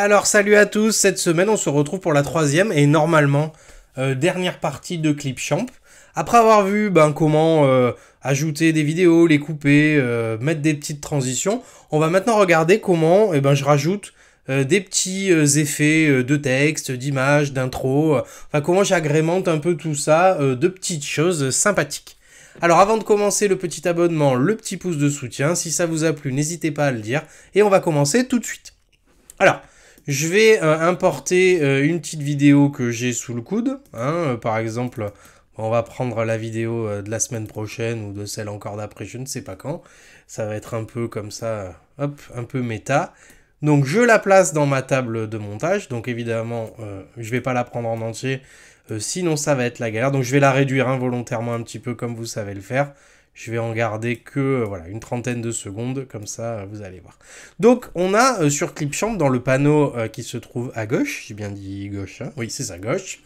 Alors salut à tous, cette semaine on se retrouve pour la troisième et normalement dernière partie de Clipchamp. Après avoir vu comment ajouter des vidéos, les couper, mettre des petites transitions, on va maintenant regarder comment je rajoute des petits effets de texte, d'images, d'intro, enfin comment j'agrémente un peu tout ça de petites choses sympathiques. Alors avant de commencer, le petit abonnement, le petit pouce de soutien, si ça vous a plu, n'hésitez pas à le dire et on va commencer tout de suite. Alors, je vais importer une petite vidéo que j'ai sous le coude. Par exemple, on va prendre la vidéo de la semaine prochaine ou de celle encore d'après, je ne sais pas quand. Ça va être un peu comme ça, hop, un peu méta. Donc je la place dans ma table de montage. Donc évidemment, je vais pas la prendre en entier, sinon ça va être la galère. Donc je vais la réduire involontairement un petit peu comme vous savez le faire. Je vais en garder que voilà, une trentaine de secondes, comme ça vous allez voir. Donc on a sur Clipchamp, dans le panneau qui se trouve à gauche, j'ai bien dit gauche, hein, oui c'est ça, gauche,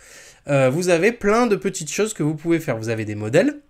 vous avez plein de petites choses que vous pouvez faire. Vous avez des modèles,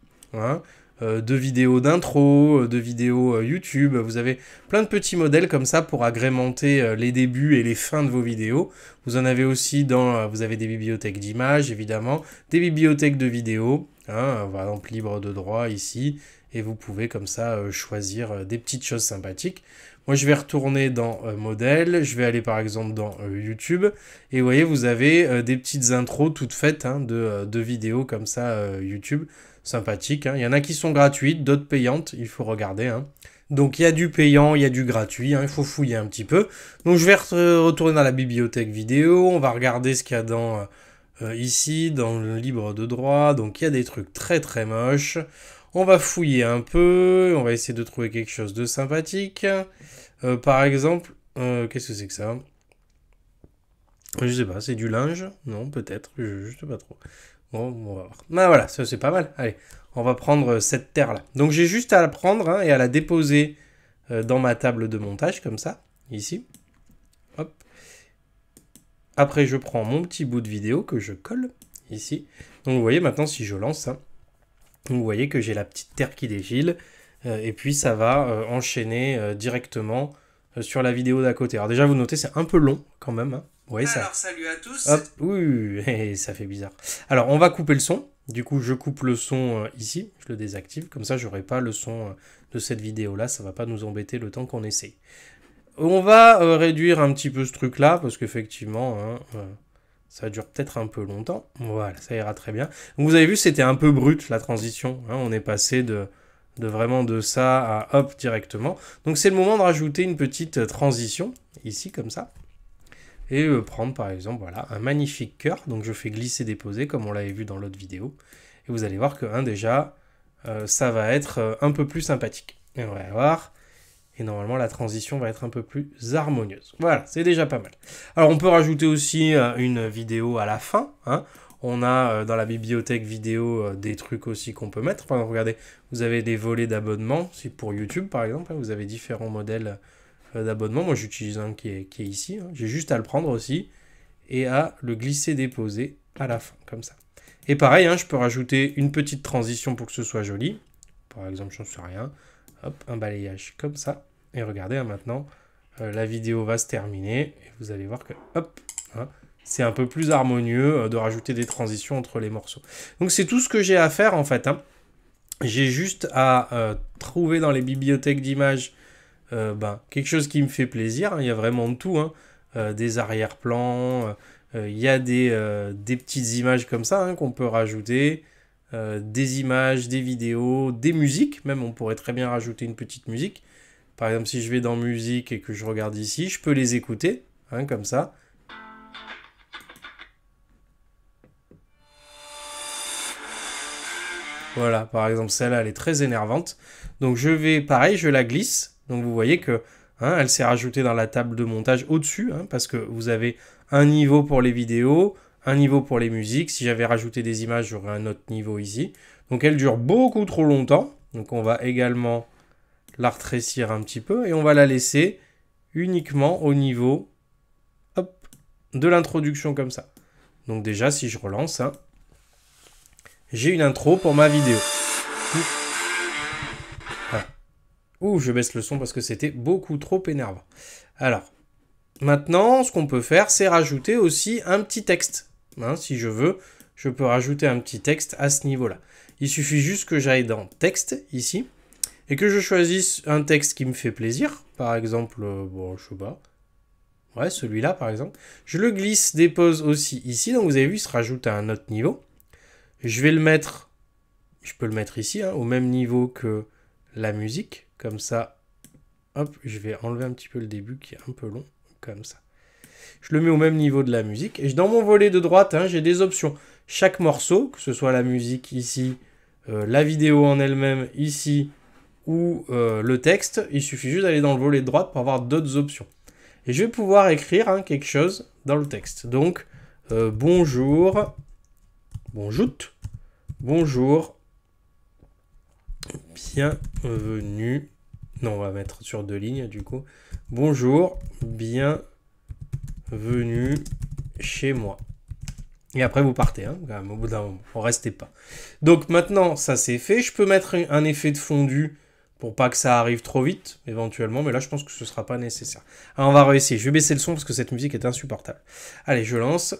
de vidéos d'intro, de vidéos YouTube, vous avez plein de petits modèles comme ça pour agrémenter les débuts et les fins de vos vidéos. Vous en avez aussi dans, vous avez des bibliothèques d'images évidemment, des bibliothèques de vidéos, par exemple libre de droit ici, et vous pouvez comme ça choisir des petites choses sympathiques. Moi je vais retourner dans modèle, je vais aller par exemple dans YouTube, et vous voyez vous avez des petites intros toutes faites de vidéos comme ça YouTube, sympathiques. Il y en a qui sont gratuites, d'autres payantes, il faut regarder. Donc il y a du payant, il y a du gratuit, il faut fouiller un petit peu. Donc je vais retourner dans la bibliothèque vidéo, on va regarder ce qu'il y a dans... ici, dans le libre de droit, donc il y a des trucs très très moches. On va fouiller un peu, on va essayer de trouver quelque chose de sympathique. Par exemple, qu'est-ce que c'est que ça? Je sais pas, c'est du linge? Non, peut-être, je sais pas trop. Bon, on va voir. Ah voilà, ça c'est pas mal. Allez, on va prendre cette terre-là. Donc j'ai juste à la prendre et à la déposer dans ma table de montage, comme ça, ici. Hop. Après, je prends mon petit bout de vidéo que je colle ici. Donc, vous voyez, maintenant, si je lance ça, vous voyez que j'ai la petite terre qui défile. Et puis, ça va enchaîner directement sur la vidéo d'à côté. Alors déjà, vous notez, c'est un peu long quand même. Vous voyez, ça... Alors, salut à tous. Hop, oui, ça fait bizarre. Alors, on va couper le son. Du coup, je coupe le son ici. Je le désactive. Comme ça, j'aurai pas le son de cette vidéo-là. Ça va pas nous embêter le temps qu'on essaye. On va réduire un petit peu ce truc-là, parce qu'effectivement, ça dure peut-être un peu longtemps. Voilà, ça ira très bien. Donc, vous avez vu, c'était un peu brut, la transition. On est passé de vraiment de ça à hop directement. Donc, c'est le moment de rajouter une petite transition, ici, comme ça. Et prendre, par exemple, voilà, un magnifique cœur. Donc, je fais glisser-déposer, comme on l'avait vu dans l'autre vidéo. Et vous allez voir que, déjà, ça va être un peu plus sympathique. Et on va voir... Et normalement, la transition va être un peu plus harmonieuse. Voilà, c'est déjà pas mal. Alors, on peut rajouter aussi une vidéo à la fin. On a dans la bibliothèque vidéo des trucs aussi qu'on peut mettre. Par exemple, regardez, vous avez des volets d'abonnement. C'est pour YouTube, par exemple. Vous avez différents modèles d'abonnement. Moi, j'utilise un qui est ici. J'ai juste à le prendre aussi et à le glisser-déposer à la fin, comme ça. Et pareil, je peux rajouter une petite transition pour que ce soit joli. Par exemple, je ne sais rien. Hop, un balayage comme ça. Et regardez, maintenant, la vidéo va se terminer. Et vous allez voir que, hop, c'est un peu plus harmonieux de rajouter des transitions entre les morceaux. Donc, c'est tout ce que j'ai à faire, en fait. J'ai juste à trouver dans les bibliothèques d'images quelque chose qui me fait plaisir. Il y a vraiment de tout. Des arrière-plans. Il y a des petites images comme ça qu'on peut rajouter. Des images, des vidéos, des musiques. Même, on pourrait très bien rajouter une petite musique. Par exemple, si je vais dans musique et que je regarde ici, je peux les écouter, comme ça. Voilà, par exemple, celle-là, elle est très énervante. Donc, je vais, pareil, je la glisse. Donc, vous voyez que elle s'est rajoutée dans la table de montage au-dessus, parce que vous avez un niveau pour les vidéos, un niveau pour les musiques. Si j'avais rajouté des images, j'aurais un autre niveau ici. Donc, elle dure beaucoup trop longtemps. Donc, on va également la rétrécir un petit peu et on va la laisser uniquement au niveau de l'introduction comme ça. Donc déjà, si je relance, j'ai une intro pour ma vidéo. Voilà. Ouh, je baisse le son parce que c'était beaucoup trop énervant. Alors, Maintenant, ce qu'on peut faire, c'est rajouter aussi un petit texte. Hein, si je veux, je peux rajouter un petit texte à ce niveau-là. Il suffit juste que j'aille dans texte, ici, et que je choisisse un texte qui me fait plaisir. Par exemple, bon, je sais pas. Ouais, celui-là, par exemple. Je le glisse, dépose aussi ici. Donc, vous avez vu, il se rajoute à un autre niveau. Je vais le mettre, je peux le mettre ici, hein, au même niveau que la musique. Comme ça, hop, je vais enlever un petit peu le début qui est un peu long. Comme ça. Je le mets au même niveau de la musique. Et dans mon volet de droite, hein, j'ai des options. Chaque morceau, que ce soit la musique ici, la vidéo en elle-même ici, ou le texte, il suffit juste d'aller dans le volet de droite pour avoir d'autres options. Et je vais pouvoir écrire hein, quelque chose dans le texte. Donc, bonjour, bonjour, bienvenue. Non, on va mettre sur 2 lignes du coup. Bonjour, bienvenue chez moi. Et après, vous partez, hein, quand même, au bout d'un moment. On restez pas. Donc maintenant, ça c'est fait. Je peux mettre un effet de fondu pour pas que ça arrive trop vite, éventuellement. Mais là, je pense que ce sera pas nécessaire. Alors, on va réessayer. Je vais baisser le son parce que cette musique est insupportable. Allez, je lance.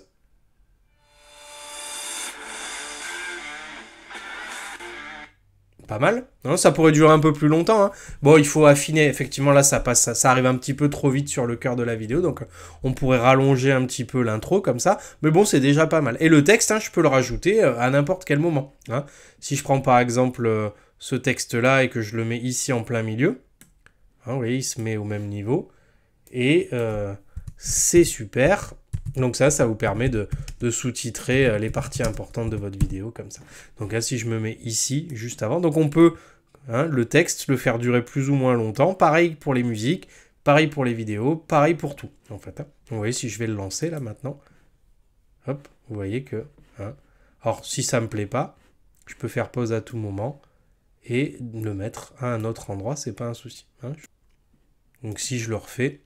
Pas mal. Non, ça pourrait durer un peu plus longtemps. Hein. Bon, il faut affiner. Effectivement, là, ça passe, ça arrive un petit peu trop vite sur le cœur de la vidéo. Donc, on pourrait rallonger un petit peu l'intro comme ça. Mais bon, c'est déjà pas mal. Et le texte, hein, je peux le rajouter à n'importe quel moment. Hein. Si je prends par exemple ce texte-là et que je le mets ici en plein milieu, hein, vous voyez, il se met au même niveau. Et c'est super. Donc ça vous permet de sous-titrer les parties importantes de votre vidéo comme ça. Donc là, si je me mets ici, juste avant, donc on peut, hein, le texte, le faire durer plus ou moins longtemps. Pareil pour les musiques, pareil pour les vidéos, pareil pour tout, en fait. Hein. Vous voyez, si je vais le lancer là maintenant, hop, vous voyez que... Hein. Alors, si ça me plaît pas, je peux faire pause à tout moment et le mettre à un autre endroit, c'est pas un souci. Hein. Donc si je le refais,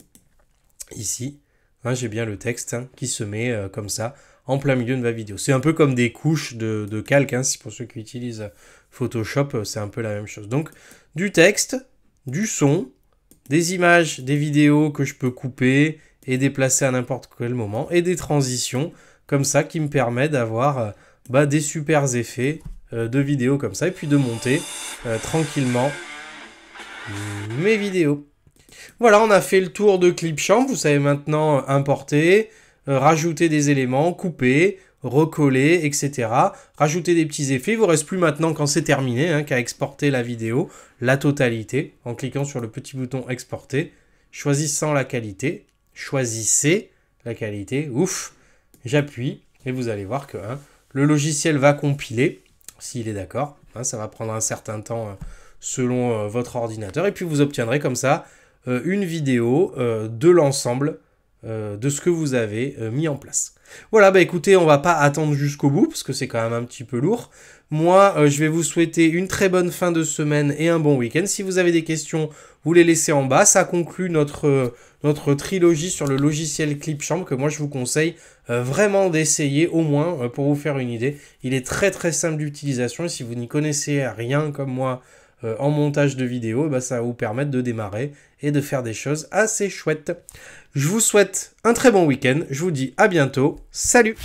ici... Hein, j'ai bien le texte hein, qui se met comme ça en plein milieu de ma vidéo. C'est un peu comme des couches de calque, hein, si pour ceux qui utilisent Photoshop, c'est un peu la même chose. Donc du texte, du son, des images, des vidéos que je peux couper et déplacer à n'importe quel moment, et des transitions comme ça qui me permettent d'avoir des super effets de vidéos comme ça, et puis de monter tranquillement mes vidéos. Voilà, on a fait le tour de Clipchamp. Vous savez maintenant importer, rajouter des éléments, couper, recoller, etc. Rajouter des petits effets. Il ne vous reste plus maintenant, quand c'est terminé, hein, qu'à exporter la vidéo, la totalité, en cliquant sur le petit bouton exporter, choisissant la qualité, choisissez la qualité, ouf, j'appuie, et vous allez voir que hein, le logiciel va compiler, s'il est d'accord. Hein, ça va prendre un certain temps selon votre ordinateur, et puis vous obtiendrez comme ça une vidéo de l'ensemble de ce que vous avez mis en place. Voilà, bah écoutez, on va pas attendre jusqu'au bout, parce que c'est quand même un petit peu lourd. Moi, je vais vous souhaiter une très bonne fin de semaine et un bon week-end. Si vous avez des questions, vous les laissez en bas. Ça conclut notre trilogie sur le logiciel Clipchamp, que moi je vous conseille vraiment d'essayer, au moins, pour vous faire une idée. Il est très très simple d'utilisation, et si vous n'y connaissez rien comme moi, en montage de vidéo, ça va vous permettre de démarrer et de faire des choses assez chouettes. Je vous souhaite un très bon week-end, je vous dis à bientôt, salut!